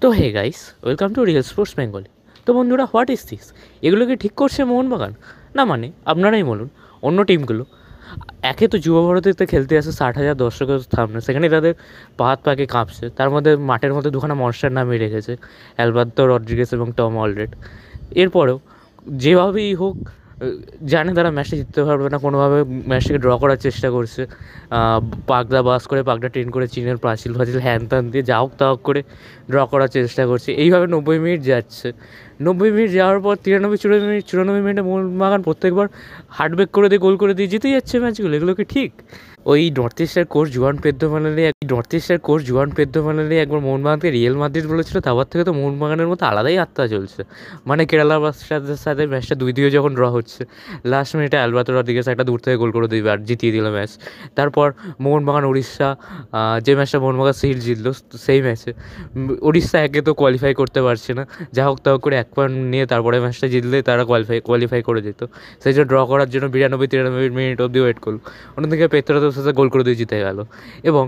তো hey guys, welcome to real sports Bengali. তো বন্ধুরা, হোয়াট ইজ দিস? এগুলোকে ঠিক করছে মোহনবাগান? না মানে আপনারাই বলুন। অন্য টিমগুলো একে তো যুব ভারতীতে খেলতে আসে 60,000 দর্শকের সামনে, সেখানে তাদের পাকে কাঁপছে। তার মধ্যে মাঠের মধ্যে দুখানা মনস্টার নামিয়ে রেখেছে, অ্যালবার্তো রড্রিগেস এবং টম অলরেড। এরপরেও যেভাবেই হোক জানে তারা ম্যাচটা জিততে পারবে না, কোনোভাবে ম্যাচটাকে ড্র করার চেষ্টা করছে। পাগদা বাস করে, পাগদা ট্রেন করে, চীনের পাঁচিল ফাচিল হ্যান ত্যান দিয়ে যা হোক তা হোক করে ড্র করার চেষ্টা করছে। এইভাবে 90 মিনিট যাচ্ছে। 90 মিনিট যাওয়ার পর 93 চুরানব্বই মিনিটে মোহনবাগান প্রত্যেকবার হার্টব্রেক করে দিয়ে গোল করে দিয়ে জিতেই যাচ্ছে ম্যাচগুলো। এগুলো কি ঠিক? ওই নর্থ ইস্টের কোচ জুয়ান পেদ্রোমানালি একবার মোহনবাগানকে রিয়েল মাদ্রিদ বলেছিল, তারপর থেকে তো মোহনবাগানের মতো আলাদাই আত্মা চলছে। মানে কেরালা ব্লাস্টার্সের সাথে ম্যাচটা 2-2 যখন ড্র হচ্ছে, লাস্ট মিনিটে অ্যালবার্তো রড্রিগেস একটা দূর থেকে গোল করে দিবে আর জিতিয়ে দিল ম্যাচ। তারপর মোহনবাগান উড়িষ্যা, যে ম্যাচটা মোহনবাগান সিরিজ জিতলো, সেই ম্যাচে উড়িষ্যা একে তো কোয়ালিফাই করতে পারছে না, যা হোক তা হোক করে 1 পয়েন্ট নিয়ে তারপরে ম্যাচটা জিতলে তারা কোয়ালিফাই করে যেত। সেই জন্য ড্র করার জন্য 92-93 মিনিট অবধি ওয়েট করলো। অন্যদিকে পেত্রাদোস সাথে গোল করে দিয়ে জিতে গেল। এবং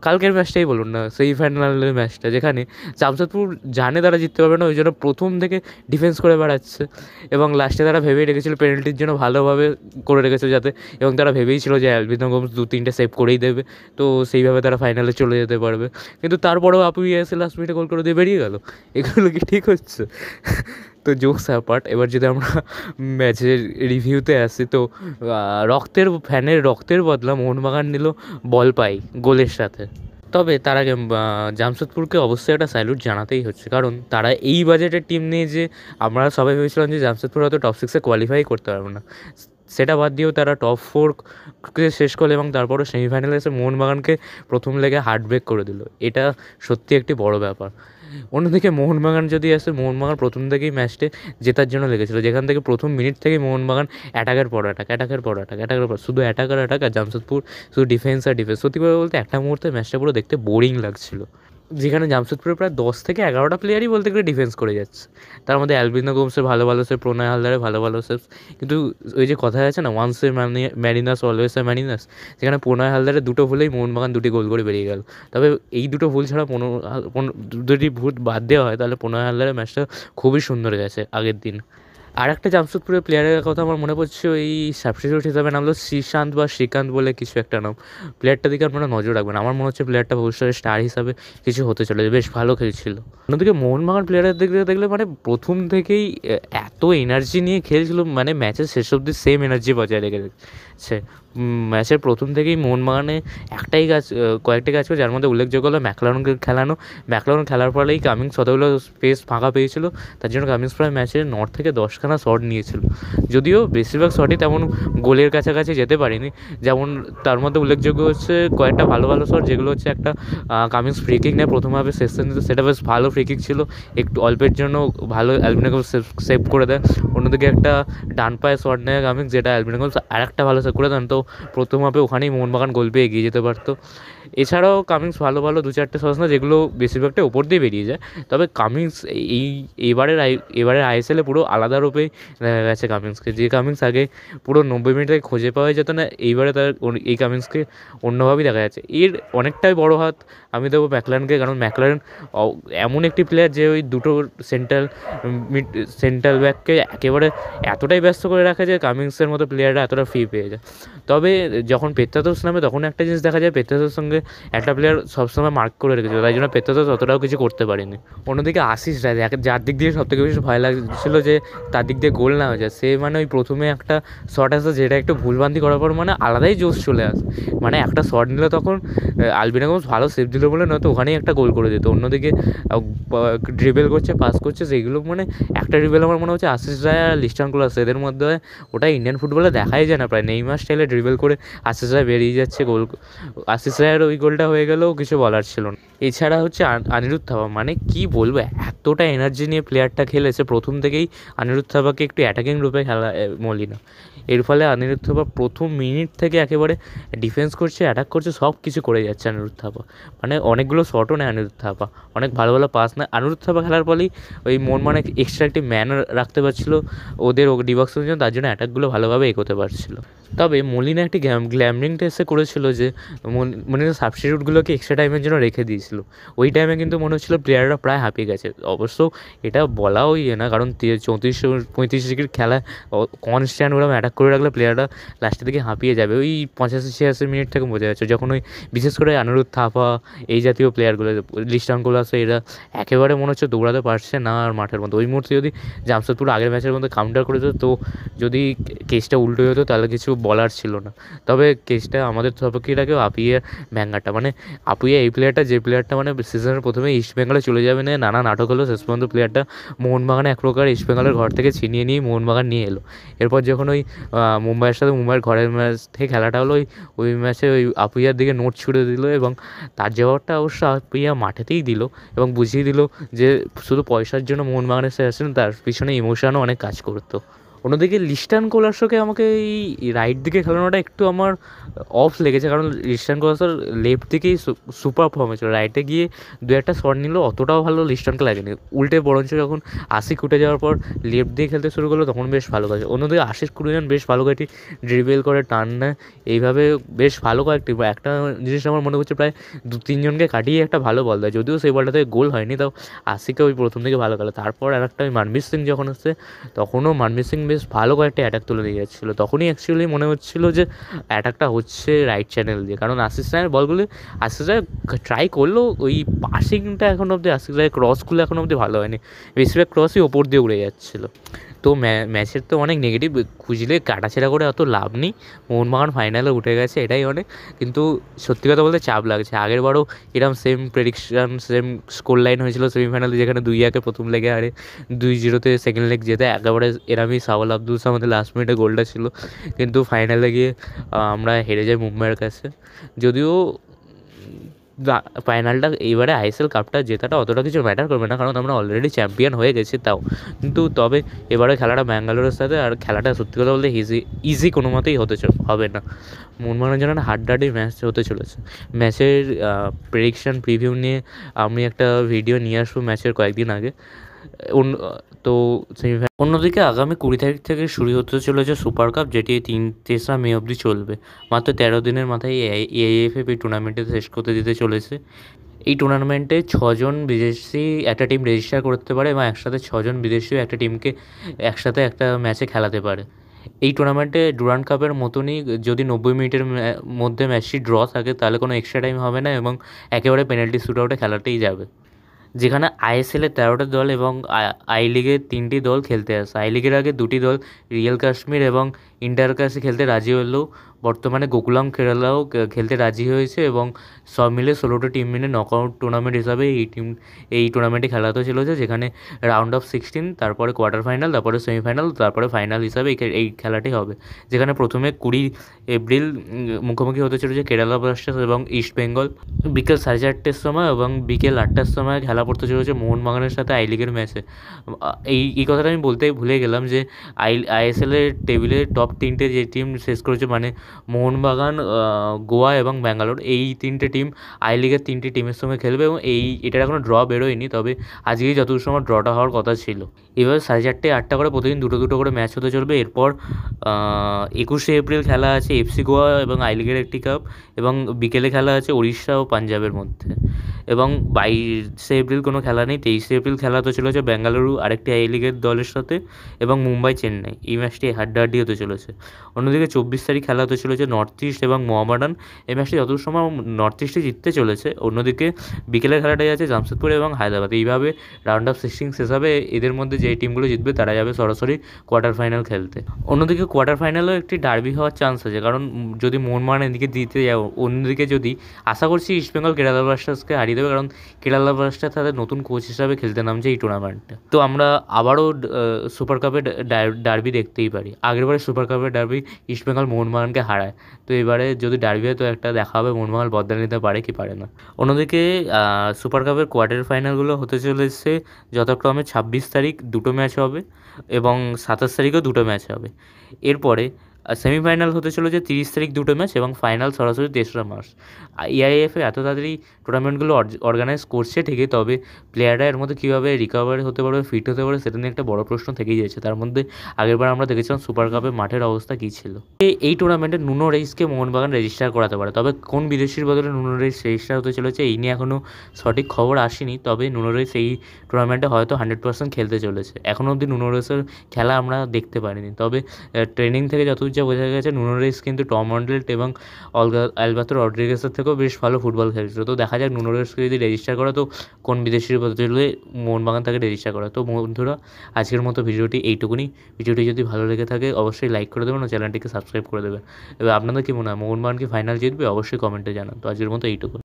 কালকের ম্যাচটাই বলুন না, সেমিফাইনালের ম্যাচটা, যেখানে জামশেদপুর জানে তারা জিততে পারবে না, ওই জন্য প্রথম থেকে ডিফেন্স করে বেড়াচ্ছে। এবং লাস্টে তারা ভেবেই রেখেছিল পেনাল্টির জন্য, ভালোভাবে করে রেখেছিল যাতে, এবং তারা ভেবেই ছিল যে অ্যালবিনো গোমেজ 2-3টে সেভ করেই দেবে, তো সেইভাবে তারা ফাইনালে চলে যেতে পারবে। কিন্তু তারপরেও আপুইয়া এসে লাস্ট মিনিটে গোল করে দিয়ে বেরিয়ে গেল। এগুলো কি ঠিক হচ্ছে? তো জোকস অ্যাপার্ট, এবার যদি আমরা ম্যাচের রিভিউতে আসি, তো রক্তের বদলা মোহনবাগান নিল বল পাই গোলের সাথে। তবে তার আগে জামশেদপুরকে অবশ্যই একটা স্যালুট জানাতেই হচ্ছে, কারণ তারা এই বাজেটের টিম নিয়ে, যে আমরা সবাই ভেবেছিলাম যে জামশেদপুর হয়তো টপ 6-এ কোয়ালিফাই করতে পারবে না, সেটা বাদ দিয়েও তারা টপ 4-কে শেষ করলো, এবং তারপরে সেমিফাইনালে এসে মোহনবাগানকে প্রথম লেগে হার্টব্রেক করে দিল। এটা সত্যি একটি বড় ব্যাপার। অন্যদিকে মোহনবাগান যদি আসে, মোহনবাগান প্রথম থেকেই ম্যাচটা জেতার জন্য লেগেছিল, যেখান থেকে প্রথম মিনিট থেকেই মোহনবাগান অ্যাটাকের পর শুধু অ্যাটাক আর জামশেদপুর শুধু ডিফেন্স আর ডিফেন্স। সত্যি করে বলতে একটা মুহূর্তে ম্যাচটা পুরো দেখতে বোরিং লাগছিল, যেখানে জামশেদপুরের প্রায় 10 থেকে 11টা প্লেয়ারই বলতে গেলে ডিফেন্স করে যাচ্ছে। তার মধ্যে অ্যালবিনো গোমসের ভালো সেভ, প্রণয় হালদারের ভালো সেভ। কিন্তু ওই যে কথা আছে না, once a marinas always a marinas, যেখানে প্রণয় হালদারের দুটো ভুলেই মোহনবাগান 2টি গোল করে বেরিয়ে গেল। তবে এই দুটো ভুল ছাড়া যদি ভুল বাদ দেওয়া হয়, তাহলে প্রণয় হালদারের ম্যাচটা খুবই সুন্দর গেছে আগের দিন। আর একটা জামশেদপুরের প্লেয়ারের কথা আমার মনে পড়ছে, ওই সাবস্টিটিউট হিসাবে নামলো শ্রীকান্ত বলে কিছু একটা নাম। প্লেয়ারটার দিকে আপনারা নজর রাখবেন, আমার মনে হচ্ছে প্লেয়ারটা ভবিষ্যতে স্টার হিসাবে কিছু হতে চলেছে, বেশ ভালো খেলছিল। অন্যদিকে মোহনবাগান প্লেয়ারের দিকে দেখলে মানে প্রথম থেকেই এত এনার্জি নিয়ে খেলছিল, মানে ম্যাচের শেষ অবধি সেম এনার্জি বজায় রেখেছে। ম্যাচের প্রথম থেকেই মোহনবাগানে কয়েকটি কাজ করে, যার মধ্যে উল্লেখযোগ্য হলো ম্যাকলারনকে ম্যাকলারন খেলার ফলেই কামিংস কতগুলো স্পেস ফাঁকা পেয়েছিল, তার জন্য কামিংস প্রায় ম্যাচে 9 থেকে 10খানা শট নিয়েছিল। যদিও বেশিরভাগ শটই তেমন গোলের কাছাকাছি যেতে পারেনি, যেমন তার মধ্যে উল্লেখযোগ্য হচ্ছে কয়েকটা ভালো শট, যেগুলো হচ্ছে একটা কামিংস ফ্রি কিক নেয় প্রথমভাবে শেষে, সেটা বেশ ভালো ফ্রি কিক ছিল, একটু অল্পের জন্য ভালো অ্যালবিনো সেভ করে দেয়। অন্যদিকে একটা ডান পায়ে শট নেয় কামিংস, যেটা অ্যালবিনো আর একটা ভালো সেভ করে দেন, তো প্রথমভাবে ওখানেই মোহনবাগান গোল পেয়ে এগিয়ে যেতে পারতো। এছাড়াও কামিংস ভালো 2-4টে শট না, যেগুলো বেশিরভাগটা উপর দিয়ে বেরিয়ে যায়। তবে কামিংস এবারের আইএসএলে পুরো আলাদা রূপেই দেখা গেছে কামিংসকে, যে কামিংস আগে পুরো 90 মিনিট থেকে খুঁজে পাওয়া যেত না, এইবারে তার এই কামিংসকে অন্যভাবেই দেখা যাচ্ছে। এর অনেকটাই বড় হাত আমি দেবো ম্যাকলারনকে, কারণ ম্যাকলারন এমন একটি প্লেয়ার যে ওই দুটো সেন্ট্রাল ব্যাককে একেবারে এতটাই ব্যস্ত করে রাখে যে কামিংসের মতো প্লেয়াররা এতটা ফ্রি পেয়ে যায়। তবে যখন পেত্রাদোস নামে, তখন একটা জিনিস দেখা যায়, পেত্রাদোসের সঙ্গে একটা প্লেয়ার সবসময় মার্ক করে রেখেছিল, তাই জন্য পেত্রাদোস অতটাও কিছু করতে পারেনি। অন্যদিকে আশিস রায়, যার দিক দিয়ে সবথেকে বেশি ভয় লাগছিল যে তার দিক দিয়ে গোল না হয়ে যায়, সে মানে ওই প্রথমে একটা শট আসে, যেটা একটু ভুলবান্দি করার পর মানে আলাদাই জোশ চলে আসে। মানে একটা শট নিলে তখন অ্যালবিনো গোমেজ ভালো সেভ দিল বলে নয়তো ওখানেই একটা গোল করে দিত। অন্যদিকে ড্রিবেল করছে, পাস করছে, সেইগুলো মানে একটা ড্রিবেল আমার মনে হচ্ছে আশিস রায় আর লিস্টান কোলাস, এদের মধ্যে ওটা ইন্ডিয়ান ফুটবলে দেখাই যায় না, প্রায় নেইমার স্টাইলে ড্রিবেল করে আশিস রায় বেরিয়ে যাচ্ছে গোল। আশিস রায়ের ওই গোলটা হয়ে গেলেও কিছু বলার ছিল না। এছাড়া হচ্ছে অনিরুদ্ধ থাপা, মানে কি বলবো, এতটা এনার্জি নিয়ে প্লেয়ারটা খেলেছে। প্রথম থেকেই অনিরুদ্ধ থাপাকে একটু অ্যাটাকিং রূপে খেলা মলিনা, এর ফলে অনিরুদ্ধ থাপা প্রথম মিনিট থেকে একেবারে ডিফেন্স করছে, অ্যাটাক করছে, সব কিছু করে যাচ্ছে অনিরুদ্ধ থাপা। মানে অনেকগুলো শটও নেয় অনিরুদ্ধ থাপা, অনেক ভালো ভালো পাস নেয়। অনিরুদ্ধ থাপা খেলার ফলেই ওই মোহনবাগান এক্সট্রা একটি ম্যান রাখতে পারছিল ওদের ডিবক্সের জন্য, তার জন্য অ্যাটাকগুলো ভালোভাবে এগোতে পারছিল। তবে মলিনা একটি গ্ল্যামরিং টেস্টে করেছিল যে মলিনা সাবস্টিটিউটগুলোকে এক্সট্রা টাইমের জন্য রেখে দিয়েছিল। ওই টাইমে কিন্তু মনে হচ্ছিল প্লেয়াররা প্রায় হাঁপিয়ে গেছে। অবশ্য এটা বলাও না, কারণ 34-35 খেলা কনস্ট্যান্ট ওরকম অ্যাটাক করে রাখলে প্লেয়াররা লাস্টের দিকে হাঁপিয়ে যাবে। ওই 85-86 মিনিট থেকে বোঝা যাচ্ছে, যখন ওই বিশেষ করে অনিরুদ্ধ থাপা এই জাতীয় প্লেয়ারগুলো, লিস্টান কোলাস, এরা একেবারে মনে হচ্ছে দৌড়াতে পারছে না আর মাঠের মধ্যে। ওই মুহূর্তে যদি জামশেদপুর আগের ম্যাচের মধ্যে কাউন্টার করে দিত, তো যদি কেসটা উল্টো হতো তাহলে কিছু বলার ছিল না। তবে কেসটা আমাদের সপক্ষীরাকেও আপুইয়ে ভ্যাঙ্গাটা, মানে আপুইয়ে এই প্লেয়ারটা, যে প্লেয়ারটা মানে সিজনের প্রথমে ইস্ট বেঙ্গলে চলে যাবে না, নানা নাটক হলো, শেষ পর্যন্ত প্লেয়ারটা মোহনবাগানে এক প্রকার ইস্ট বেঙ্গলের ঘর থেকে ছিনিয়ে নিয়ে মোহনবাগান নিয়ে এলো। এরপর যখন ওই মুম্বাইয়ের সাথে মুম্বাইয়ের ঘরের ম্যাচ থেকে খেলাটা হলো, ওই ম্যাচে ওই আপুইয়ার দিকে নোট ছুড়ে দিল, এবং তার জবাবটা অবশ্য আপুইয়া মাঠেতেই দিল এবং বুঝিয়ে দিল যে শুধু পয়সার জন্য মোহনবাগানের সাথে আসেন, তার পিছনে ইমোশনও অনেক কাজ করতো। অন্যদিকে লিস্টান কোলার্সকে আমাকে এই রাইট দিকে খেলানোটা একটু আমার অফ লেগেছে, কারণ লিস্টান কোলার্সের লেফট দিকেই সুপার ফর্মে ছিল, রাইটে গিয়ে দু একটা শট নিল, অতটাও ভালো লিস্টানকে লাগেনি। উল্টে বরঞ্চ যখন আশিক উঠে যাওয়ার পর লেফট দিয়ে খেলতে শুরু করলো, তখন বেশ ভালো কাজ। অন্যদিকে আশিস কুড়িজন বেশ ভালো কয়েকটি ড্রিবেল করে, টান নেয়, এইভাবে বেশ ভালো কয়েকটি, একটা জিনিস আমার মনে হচ্ছে প্রায় 2-3 জনকে কাটিয়ে একটা ভালো বল দেয়। যদিও সেই বলটাতে গোল হয়নি, তাও আশিককে ওই প্রথম দিকে ভালো খেলে। তারপর আর একটা ওই মানবীর সিং যখন আসছে, তখনও মানবীর সিং বেশ ভালো কয়েকটা অ্যাটাক তুলে দিয়ে যাচ্ছিলো। তখনই অ্যাকচুয়ালি মনে হচ্ছিলো যে অ্যাটাকটা হচ্ছে রাইট চ্যানেল দিয়ে, কারণ আশিস রায়ের বলগুলি আশিস রায় ট্রাই করলেও ওই পাসিংটা এখন অবধি আশিস রায়ের ক্রসগুলো এখন অবধি ভালো হয়নি, বেশিরভাগ ক্রসই ওপর দিয়ে উড়ে যাচ্ছিলো। তো ম্যাচের তো অনেক নেগেটিভ খুঁজলে কাটাছেড়া করে অত লাভ নেই, মোহনবাগান ফাইনালে উঠে গেছে এটাই অনেক। কিন্তু সত্যি কথা বলতে চাপ লাগছে, আগের বারও এরকম same prediction, same score line হয়েছিল সেমিফাইনালে, যেখানে 2-1 প্রথম লেগে হারে, 2-0 সেকেন্ড লেগ যেতে, একেবারে এরমই সাওয়াল আব্দুল সামাদের লাস্ট মিনিটে গোলটা ছিল। কিন্তু ফাইনালে গিয়ে আমরা হেরে যাই মুম্বাইয়ের কাছে। যদিও ফাইনালটা এইবারে আইএসএল কাপটা জেতাটা অতটা কিছু ম্যাটার করবে না, কারণ আমরা অলরেডি চ্যাম্পিয়ন হয়ে গেছি তাও। কিন্তু তবে এবারে খেলাটা ব্যাঙ্গালোরের সাথে, আর খেলাটা সত্যি কথা বলতে ইজি কোনো মতেই হবে না। মোহনবাগানের জন্য একটা হাড্ডাহাড্ডি ম্যাচ হতে চলেছে। ম্যাচের প্রেডিকশান প্রিভিউ নিয়ে আমি একটা ভিডিও নিয়ে আসবো ম্যাচের কয়েকদিন আগে। তো অন্যদিকে আগামী 20 তারিখ থেকে শুরু হতে চলেছে সুপার কাপ, যেটি 3রা মে অবধি চলবে। মাত্র 13 দিনের মাথায় এআইএফএফ এই টুর্নামেন্টে শেষ করতে দিতে চলেছে। এই টুর্নামেন্টে 6জন বিদেশি একটা টিম রেজিস্টার করতে পারে, এবং একসাথে 6জন বিদেশিও একটা টিমকে একসাথে একটা ম্যাচে খেলাতে পারে। এই টুর্নামেন্টে ডুরান্ড কাপের মতনই যদি 90 মিনিটের মধ্যে ম্যাচটি ড্র থাকে, তাহলে কোনো এক্সট্রা টাইম হবে না, এবং একেবারে পেনাল্টি শ্যুট আউটে খেলাতেই যাবে। যেখানে আইএসএলের 13টা দল এবং আই লিগের 3টি দল খেলতে আসে। আই লিগের আগে 2টি দল রিয়েল কাশ্মীর এবং ইন্টার কাশি খেলতে রাজি হলেও বর্তমানে গোকুলাম কেরালাও খেলতে রাজি হয়েছে, এবং সব মিলে 16টা টিম মিলে নকআউট টুর্নামেন্ট হিসাবে এই টুর্নামেন্টে খেলাতে চলেছে, যেখানে রাউন্ড অফ 16, তারপরে কোয়ার্টার ফাইনাল, তারপরে সেমিফাইনাল, তারপরে ফাইনাল হিসাবে এই খেলাটি হবে। যেখানে প্রথমে 20 এপ্রিল মুখোমুখি হতে চলেছে কেরালা ব্লাস্টার্স এবং ইস্ট বেঙ্গল বিকেল 4:30টার সময়, এবং বিকেল 8টার সময় খেলা পড়তে চলেছে মোহনবাগানের সাথে আই লিগের ম্যাচে। এই কথাটা আমি বলতেই ভুলে গেলাম যে আইএসএলের টেবিলের টপ 3টে যে টিম শেষ করেছে, মানে মোহনবাগান, গোয়া এবং ব্যাঙ্গালোর, এই 3টে টিম আই লিগের 3টি টিমের সঙ্গে খেলবে, এবং এটার এখনও ড্র বেরোয়নি, তবে আজকেই যতদূর সময় ড্রটা হওয়ার কথা ছিল। এবার 4:30, 8টা করে প্রতিদিন দুটো করে ম্যাচ হতে চলবে। এরপর 21শে এপ্রিল খেলা আছে এফসি গোয়া এবং আই লিগের একটি কাপ, এবং বিকেলে খেলা আছে উড়িষ্যা ও পাঞ্জাবের মধ্যে। এবং 22শে এপ্রিল কোনো খেলা নেই। 23শে এপ্রিল খেলা হতে চলেছে বেঙ্গালুরু আরেকটি আই লিগের দলের সাথে, এবং মুম্বাই চেন্নাই। এই ম্যাচটি হাড্ডাহাড্ডি হতে চলেছে। অন্যদিকে 24 তারিখ খেলা হতে চলেছে নর্থ ইস্ট এবং মোহামেডান। এই ম্যাচটি যতদূর সময় নর্থ ইস্টই জিততে চলেছে। অন্যদিকে বিকেলের খেলাটাই আছে জামশেদপুর এবং হায়দ্রাবাদ। এইভাবে রাউন্ড অফ 16 শেষ হবে। এদের মধ্যে যে টিমগুলো জিতবে তারা যাবে সরাসরি কোয়ার্টার ফাইনাল খেলতে। অন্যদিকে কোয়ার্টার ফাইনালেও একটি ডার্বি হওয়ার চান্স আছে, কারণ যদি মোহনবাগান এদিকে জিতে যায়, অন্যদিকে যদি আশা করছি ইস্টবেঙ্গল কেরালা ব্লাস্টার্সকে হারিয়ে দেবে, কারণ কেরালা ব্লাস্টার্স তাদের নতুন কোচ হিসাবে খেলতে নামছে এই টুর্নামেন্টে। তো আমরা আবারও সুপার কাপে ডার্বি দেখতেই পারি। আগেরবারে সুপার কাপের ডার্বি ইস্টবেঙ্গল মোহনবাগানকে হারায়, তো এবারে যদি ডার্বি হয় তো একটা দেখা হবে মোহনবাগান বদলে নিতে পারে কি পারে না। অন্যদিকে সুপার কাপের কোয়ার্টার ফাইনালগুলো হতে চলেছে যথাক্রমে 26 তারিখ 2টো ম্যাচ হবে, এবং 27 তারিখেও 2টো ম্যাচ হবে। এরপরে সেমিফাইনাল হতে চলেছে 30 তারিখ দুটো ম্যাচ এবং ফাইনাল সরাসরি 3রা মার্চ। এআইএফএ এত তাড়াতাড়ি টুর্নামেন্টগুলো অর্গানাইজ করছে ঠিকই, তবে প্লেয়াররা এর মধ্যে কীভাবে রিকভারি হতে পারবে, ফিট হতে পারবে, সেটা নিয়ে একটা বড় প্রশ্ন থেকেই যাচ্ছে। তার মধ্যে আগেরবার আমরা দেখেছিলাম সুপার কাপে মাঠের অবস্থা কী ছিল। এই টুর্নামেন্টে নুনো রেইসকে মোহনবাগান রেজিস্টার করাতে পারে, তবে কোন বিদেশির বদলে নুনো রেইস রেজিস্টার হতে চলেছে এই নিয়ে এখনও সঠিক খবর আসেনি। তবে নুনো রেইস এই টুর্নামেন্টে হয়তো 100% খেলতে চলেছে। এখনও অবধি নুনো রেইসের খেলা আমরা দেখতে পারিনি, তবে ট্রেনিং থেকে যতদূর যা বোঝা গেছে নুনো রেইস কিন্তু টম অন্ডেলট এবং আলবার্তো রড্রিগেজের থেকেও বেশ ভালো ফুটবল খেলছিল। তো দেখা যাক নুনো রেইসকে যদি রেজিস্টার করা, তো কোন বিদেশির বদলে মোহনবাগান তাকে রেজিস্টার করা। তো বন্ধুরা, আজকের মতো ভিডিওটি এইটুকুনি। ভিডিওটি যদি ভালো লেগে থাকে অবশ্যই লাইক করে দেবেন ও চ্যানেলটিকে সাবস্ক্রাইব করে দেবেন। এবার আপনাদের কি মনে হয় মোহনবাগান কি ফাইনাল জিতবে? অবশ্যই কমেন্টে জানান। তো আজকের মতো এইটুকু।